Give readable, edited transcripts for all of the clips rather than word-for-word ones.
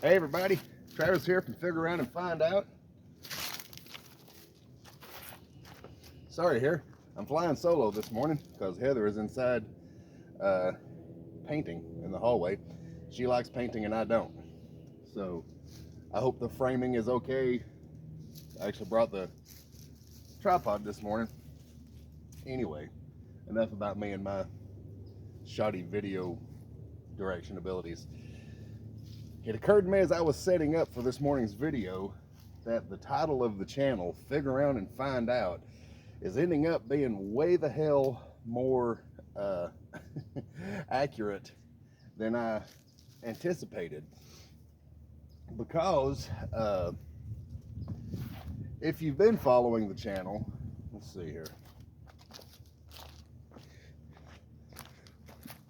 Hey everybody, Travis here from Figure Around and Find Out. Sorry here, I'm flying solo this morning because Heather is inside painting in the hallway. She likes painting and I don't. So I hope the framing is okay. I actually brought the tripod this morning. Anyway, enough about me and my shoddy video direction abilities. It occurred to me as I was setting up for this morning's video that the title of the channel, Figure Around and Find Out, is ending up being way the hell more accurate than I anticipated. Because if you've been following the channel, let's see here.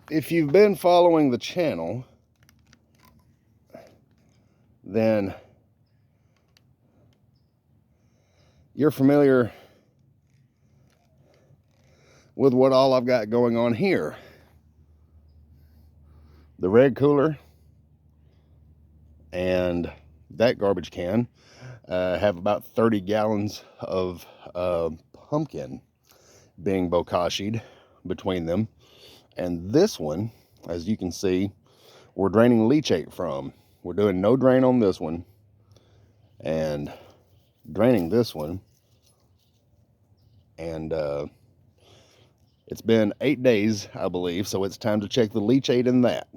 If you've been following the channel, then you're familiar with what all I've got going on here. The red cooler and that garbage can have about 30 gallons of pumpkin being bokashi'd between them. And this one, as you can see, we're draining leachate from. We're doing no drain on this one and draining this one. And it's been 8 days, I believe, so it's time to check the leachate in that.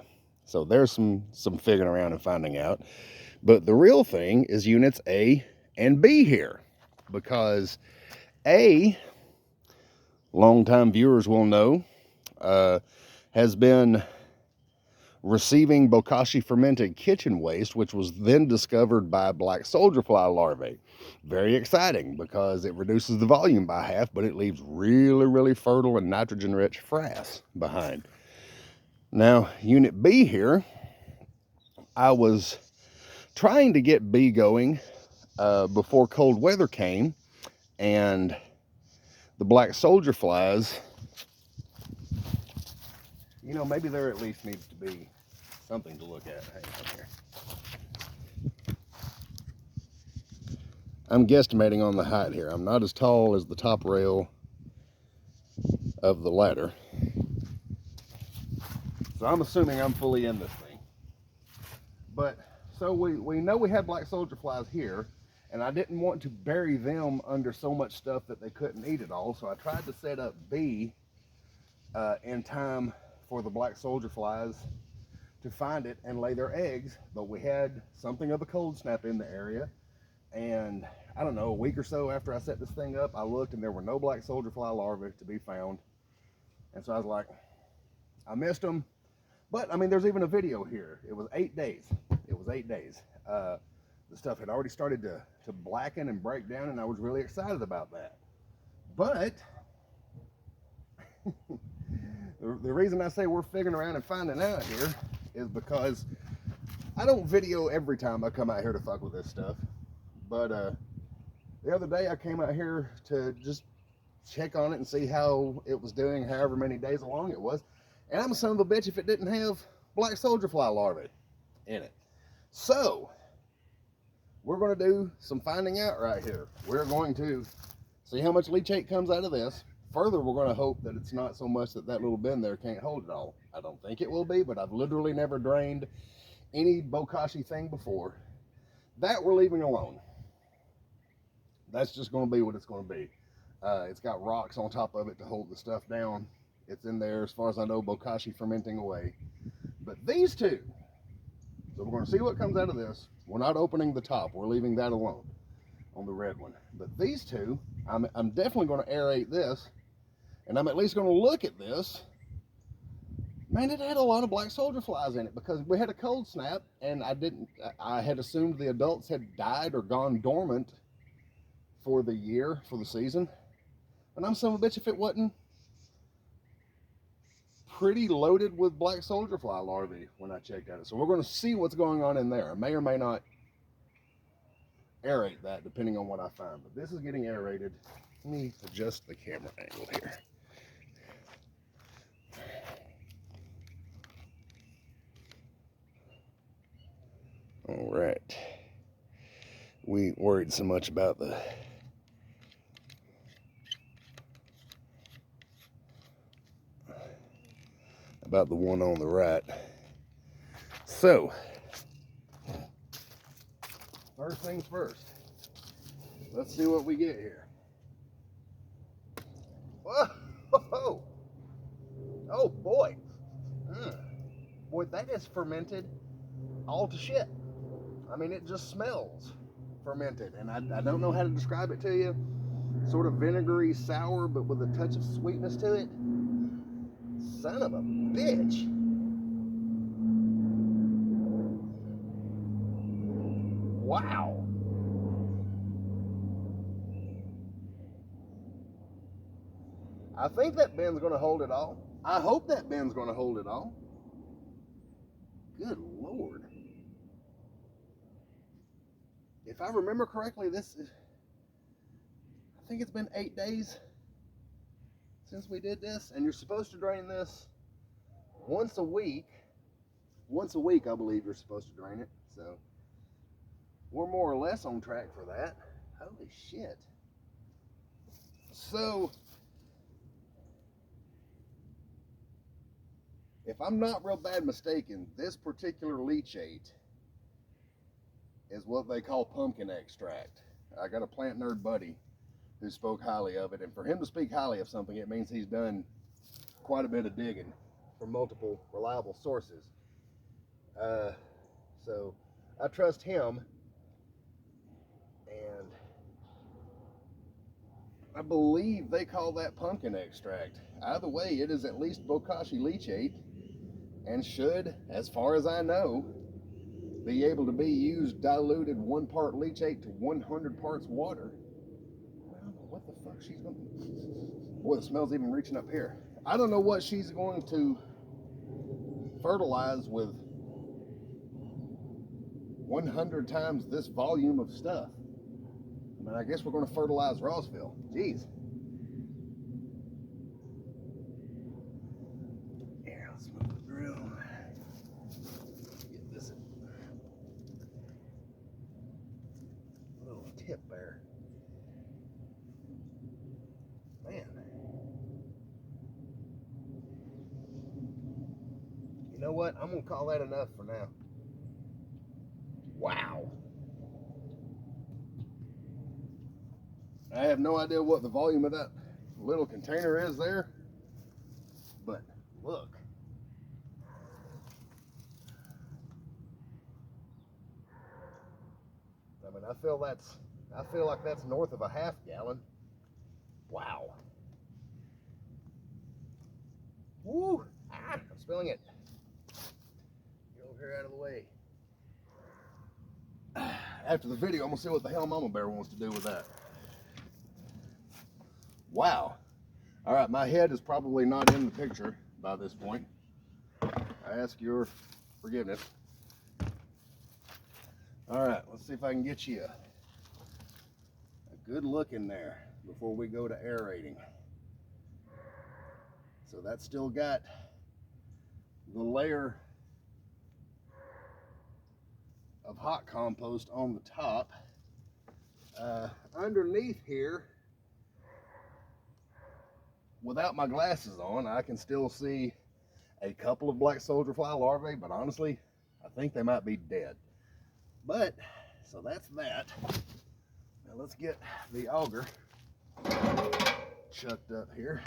So there's some figuring around and finding out. But the real thing is units A and B here, because A, longtime viewers will know, has been receiving bokashi fermented kitchen waste, which was then discovered by black soldier fly larvae. Very exciting because it reduces the volume by half, but it leaves really, really fertile and nitrogen-rich frass behind. Now, unit B here, I was trying to get B going before cold weather came, and the black soldier flies, you know, maybe there at least needs to be something to look at. Hang on here. I'm guesstimating on the height here. I'm not as tall as the top rail of the ladder, so I'm assuming I'm fully in this thing. But so we know we had black soldier flies here, and I didn't want to bury them under so much stuff that they couldn't eat it all, so I tried to set up B in time for the black soldier flies to find it and lay their eggs. But we had something of a cold snap in the area, and I don't know, a week or so after I set this thing up, I looked and there were no black soldier fly larvae to be found. And so I was like, I missed them. But I mean, there's even a video here. It was 8 days. It was 8 days. The stuff had already started to blacken and break down, and I was really excited about that. But the reason I say we're figuring around and finding out here is because I don't video every time I come out here to fuck with this stuff. But the other day I came out here to just check on it and see how it was doing, however many days along it was. And I'm a son of a bitch if it didn't have black soldier fly larvae in it. So we're going to do some finding out right here. We're going to see how much leachate comes out of this. Further, we're going to hope that it's not so much that little bin there can't hold it all. I don't think it will be, but I've literally never drained any bokashi thing before. That we're leaving alone. That's just going to be what it's going to be. It's got rocks on top of it to hold the stuff down. It's in there, as far as I know, bokashi fermenting away. But these two, so we're going to see what comes out of this. We're not opening the top. We're leaving that alone on the red one. But these two, I'm definitely going to aerate this, and I'm at least going to look at this. Man, it had a lot of black soldier flies in it because we had a cold snap, and I had assumed the adults had died or gone dormant for the year, for the season. And I'm son of a bitch if it wasn't pretty loaded with black soldier fly larvae when I checked at it. So we're going to see what's going on in there. I may or may not aerate that depending on what I find. But this is getting aerated. Let me adjust the camera angle here. All right. We ain't worried so much about the one on the right. So, first things first. Let's see what we get here. Whoa! Oh boy. Boy, that is fermented all to shit. I mean, it just smells fermented, and I don't know how to describe it to you. Sort of vinegary, sour, but with a touch of sweetness to it. Son of a bitch. Wow. I think that bin's going to hold it all. I hope that bin's going to hold it all. Good Lord. If I remember correctly, I think it's been 8 days since we did this, and you're supposed to drain this once a week. Once a week, I believe you're supposed to drain it. So we're more or less on track for that. Holy shit. So, if I'm not real bad mistaken, this particular leachate is what they call pumpkin extract. I got a plant nerd buddy who spoke highly of it, and for him to speak highly of something, it means he's done quite a bit of digging from multiple reliable sources. So I trust him, and I believe they call that pumpkin extract. Either way, it is at least bokashi leachate, and should, as far as I know, be able to be used diluted 1 part leachate to 100 parts water. I don't know what the fuck she's going to... Boy, the smell's even reaching up here. I don't know what she's going to fertilize with 100 times this volume of stuff. I mean, I guess we're going to fertilize Rossville. Jeez. Yeah, let's move the drill. Get this little tip there. Man. You know what? I'm going to call that enough for now. Wow. I have no idea what the volume of that little container is there, but look. I mean, I feel like that's north of a half gallon. Wow. Woo! Ah, I'm spilling it. Get over here out of the way. After the video, I'm gonna see what the hell Mama Bear wants to do with that. Wow. All right, my head is probably not in the picture by this point. I ask your forgiveness. All right, let's see if I can get you a good look in there before we go to aerating. So that's still got the layer of hot compost on the top. Underneath here, without my glasses on, I can still see a couple of black soldier fly larvae, but honestly, I think they might be dead. But, so that's that. Now let's get the auger chucked up here.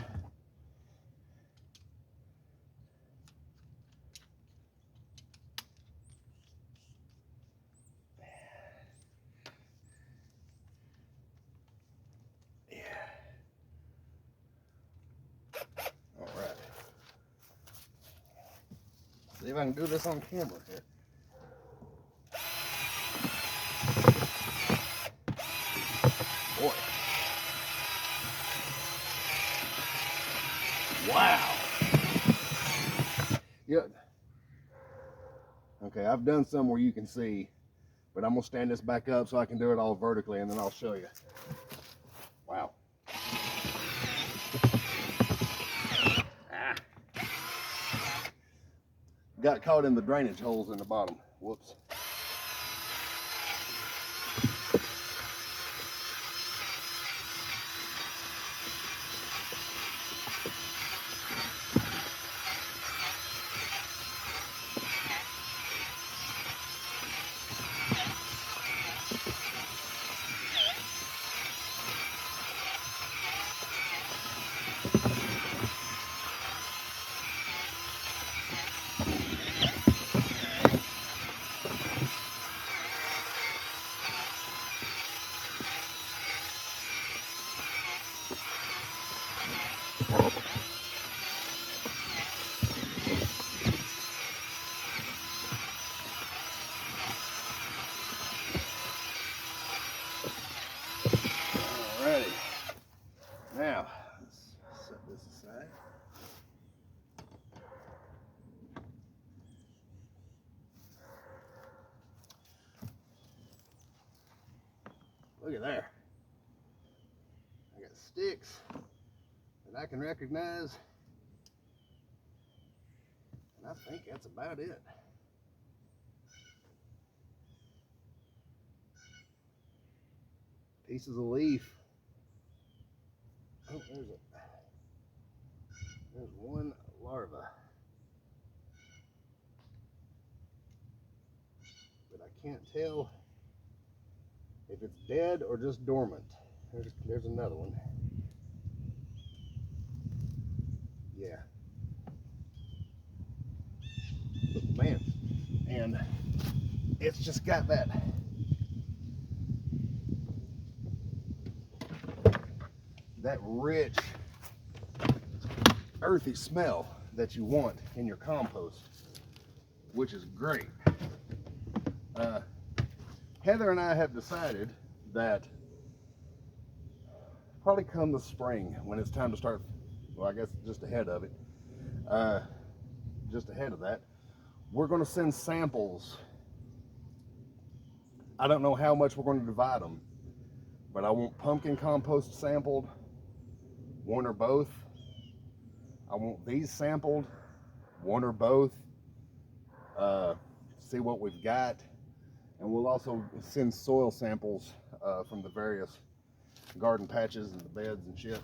See if I can do this on camera here. Boy. Wow. Yeah. Okay, I've done some where you can see, but I'm gonna stand this back up so I can do it all vertically, and then I'll show you. Wow. Got caught in the drainage holes in the bottom. Whoops. Look at there. I got sticks that I can recognize. And I think that's about it. Pieces of leaf. Oh, there's one larva. But I can't tell if it's dead or just dormant. There's another one. Yeah. But man, and it's just got that rich, earthy smell that you want in your compost, which is great. Heather and I have decided that probably come the spring, when it's time to start, well, I guess just ahead of it, just ahead of that, we're going to send samples. I don't know how much we're going to divide them, but I want pumpkin compost sampled, one or both. I want these sampled, one or both. See what we've got. And we'll also send soil samples from the various garden patches and the beds and shit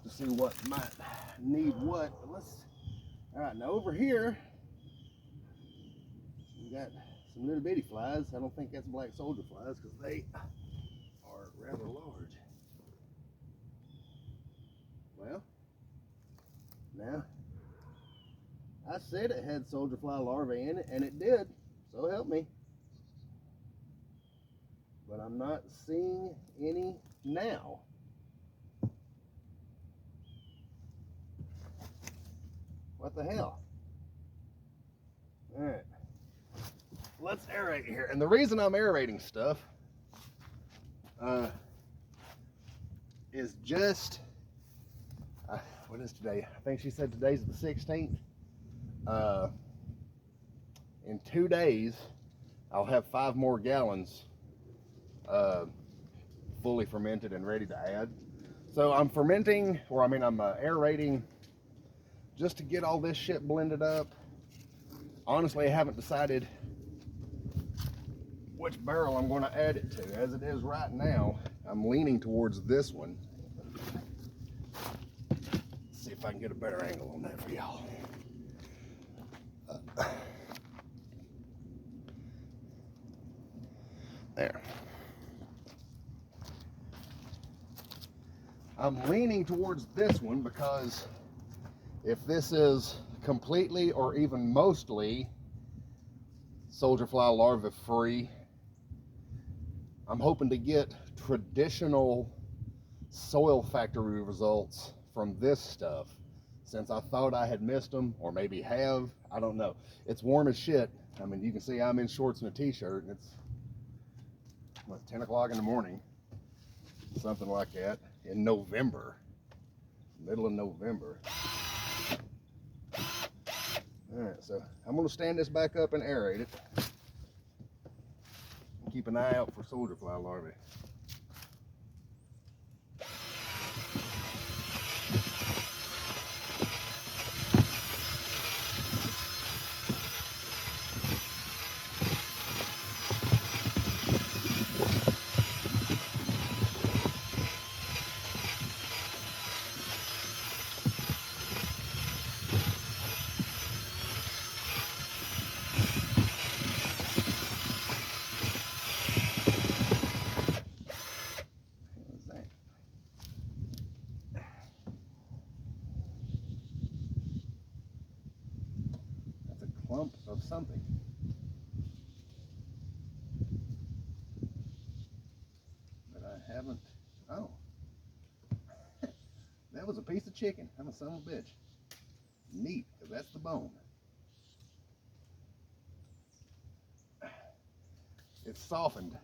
to see what might need what. But let's, all right, now over here, we got some little bitty flies. I don't think that's black soldier flies because they are rather large. Well, now, I said it had soldier fly larvae in it, and it did, so help me. But I'm not seeing any now. What the hell? All right, let's aerate here. And the reason I'm aerating stuff is just, what is today? I think she said today's the 16th. In 2 days, I'll have 5 more gallons fully fermented and ready to add. So I'm fermenting, or I'm aerating just to get all this shit blended up. Honestly, I haven't decided which barrel I'm going to add it to. As it is right now, I'm leaning towards this one. Let's see if I can get a better angle on that for y'all. There. I'm leaning towards this one because if this is completely or even mostly soldier fly larva free, I'm hoping to get traditional soil factory results from this stuff, since I thought I had missed them, or maybe have, I don't know. It's warm as shit. I mean, you can see I'm in shorts and a t-shirt, and it's, what, 10 o'clock in the morning, something like that, in November, middle of November. All right, so I'm gonna stand this back up and aerate it. Keep an eye out for soldier fly larvae. Clump of something. But I haven't, oh. That was a piece of chicken. I'm a son of a bitch. Neat, because that's the bone. It's softened.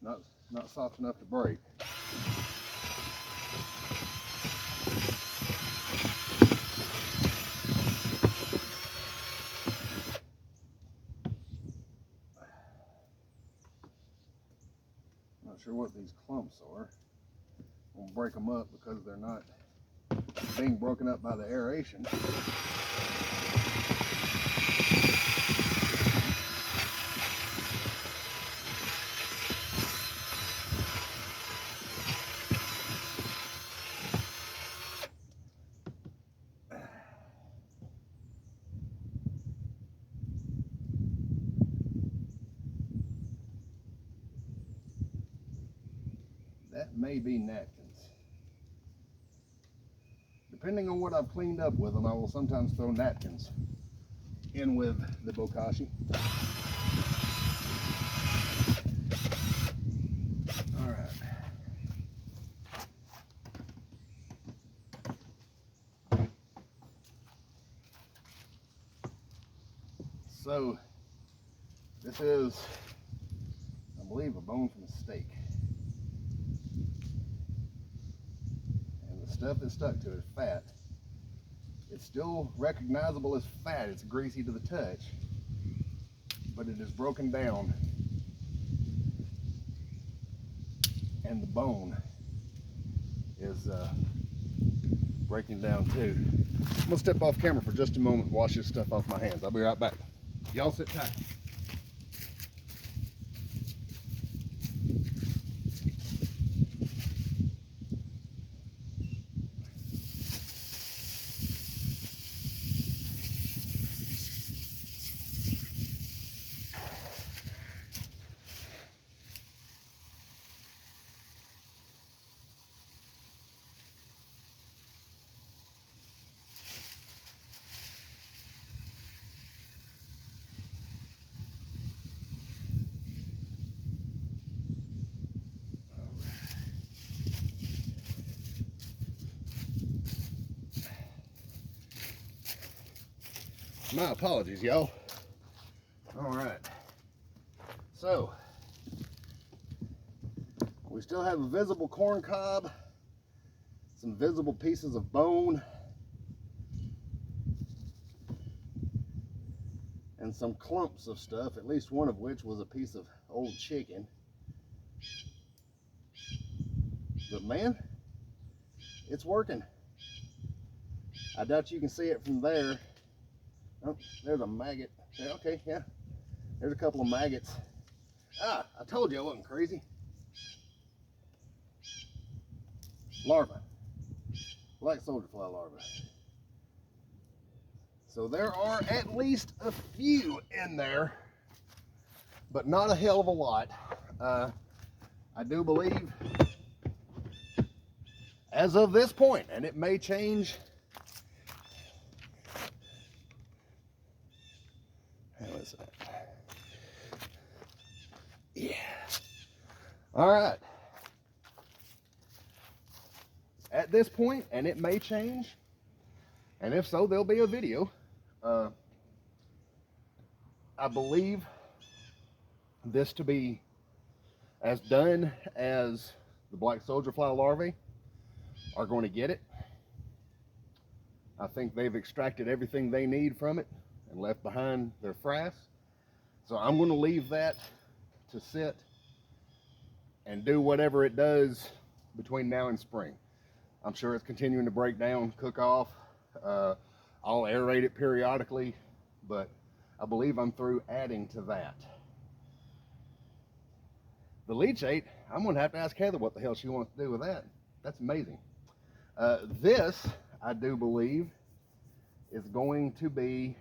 Not soft enough to break. sure what these clumps are. I'm gonna break them up because they're not being broken up by the aeration. That may be napkins. Depending on what I've cleaned up with them, I will sometimes throw napkins in with the bokashi. All right. So this is, I believe, a bone from a steak. And the stuff that's stuck to it is fat. It's still recognizable as fat. It's greasy to the touch, but it is broken down, and the bone is breaking down too. I'm gonna step off camera for just a moment and wash this stuff off my hands. I'll be right back. Y'all sit tight. My apologies, y'all. All right. So, we still have a visible corn cob, some visible pieces of bone, and some clumps of stuff, at least one of which was a piece of old chicken. But man, it's working. I doubt you can see it from there. Oh, there's a maggot. Okay, yeah. There's a couple of maggots. Ah, I told you I wasn't crazy. Larva. Black soldier fly larva. So there are at least a few in there, but not a hell of a lot. I do believe, as of this point, and it may change. How is that? Yeah. All right. At this point, and it may change, and if so, there'll be a video. I believe this to be as done as the black soldier fly larvae are going to get it. I think they've extracted everything they need from it and left behind their frass. So I'm going to leave that to sit and do whatever it does between now and spring. I'm sure it's continuing to break down, cook off. I'll aerate it periodically, but I believe I'm through adding to that. The leachate, I'm going to have to ask Heather what the hell she wants to do with that. That's amazing. This, I do believe, is going to be,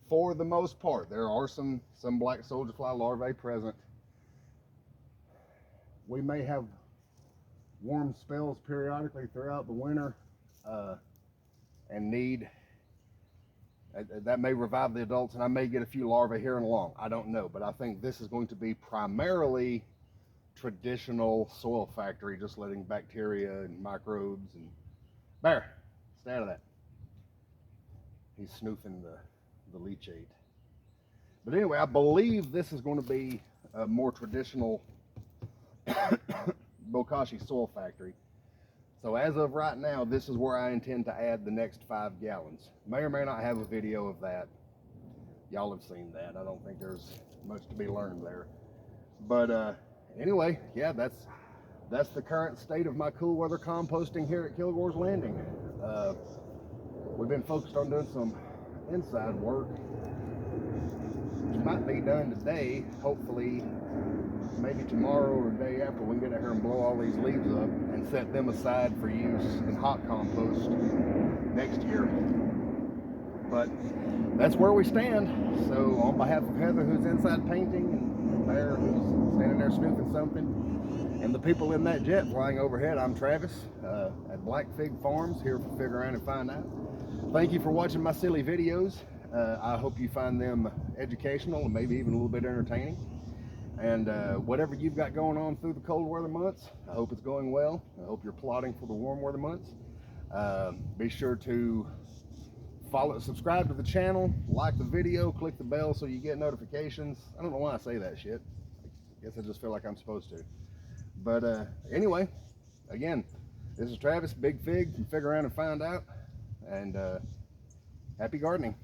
for the most part, there are some black soldier fly larvae present. We may have warm spells periodically throughout the winter, and need, that may revive the adults, and I may get a few larvae here and along. I don't know, but I think this is going to be primarily traditional soil factory, just letting bacteria and microbes and bear, stay out of that. He's snoofing the leachate. But anyway, I believe this is going to be a more traditional bokashi soil factory. So as of right now, this is where I intend to add the next 5 gallons. May or may not have a video of that. Y'all have seen that. I don't think there's much to be learned there. But anyway, yeah, that's the current state of my cool weather composting here at Kilgore's Landing. We've been focused on doing some inside work, which might be done today. Hopefully, maybe tomorrow or the day after, we can get out here and blow all these leaves up and set them aside for use in hot compost next year. But that's where we stand. So on behalf of Heather, who's inside painting, and Bear, who's standing there snooping something, and the people in that jet flying overhead, I'm Travis at Black Fig Farms, here for Figure Around and Find Out. Thank you for watching my silly videos. I hope you find them educational and maybe even a little bit entertaining. And whatever you've got going on through the cold weather months, I hope it's going well. I hope you're plotting for the warm weather months. Be sure to subscribe to the channel, like the video, click the bell so you get notifications. I don't know why I say that shit. I guess I just feel like I'm supposed to. But anyway, again, this is Travis, Big Fig, from Figure Around and Find Out. And happy gardening.